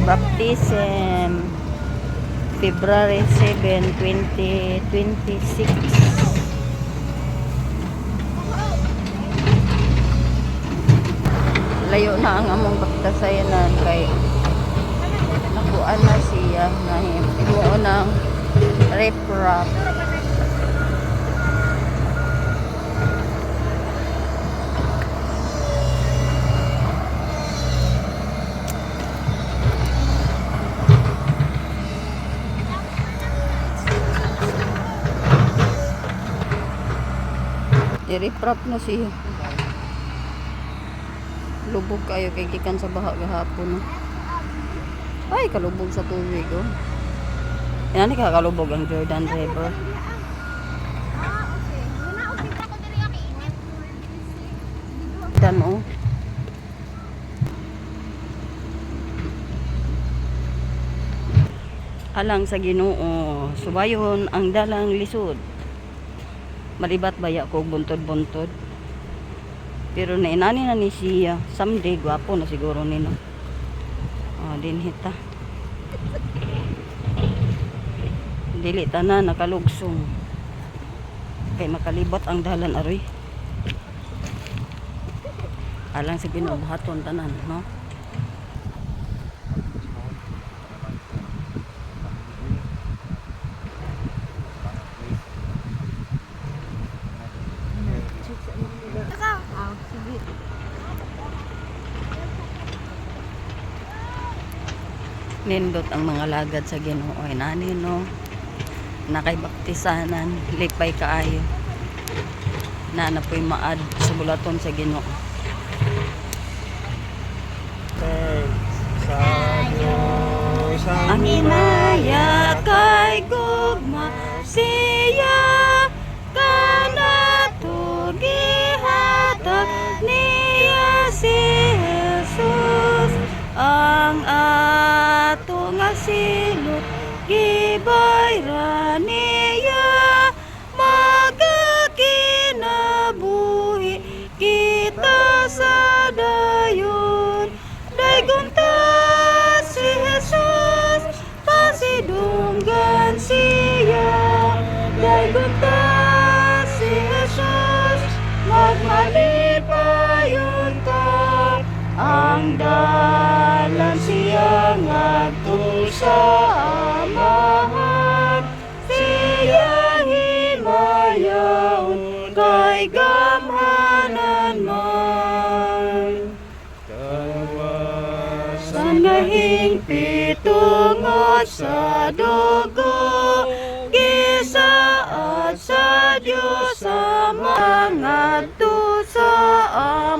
baptism February 7, 2026. Layo na ang among baptisayanan kay nakuan na siya na himuo ng refrap. I-refrap na siya. Lubog kayo kay gikan sa baha gahapon. Ay, kalubog sa tubig, oh. Yan, kalubog ang Jordan River. Dan, oh. Alang sa Ginoo, subayon ang dalang lisod. Malibat baya ko buntod-buntod. Pero nainani na ni siya. Someday, gwapo na siguro nino. Dinhita. Dili tanan nakalugsong. Kay makalibot ang dalan aroy. Alang sa Ginoo buhaton tanan, no? Nindot ang mga lagad sa Ginoo ay nani, no? Nakay baptisanan, lipay kaayo. Na napoy maad sa bulaton sa Ginoo. Sa Diyos Ang inaya kay gugma siya kanato gihatag niya si Jesus ang ato nga silot gibayra niya magakinabuhi kita sa dayon daygon ta si Jesus pasidunggan siya daygon ta si Jesus magmalipayon ta ang dalan siya ngadto sa amahan siya himayaon kay gamhanan man kawasan nga hingpitungod sa dugo gisaad sa Dios sa mga ngadto sa amahan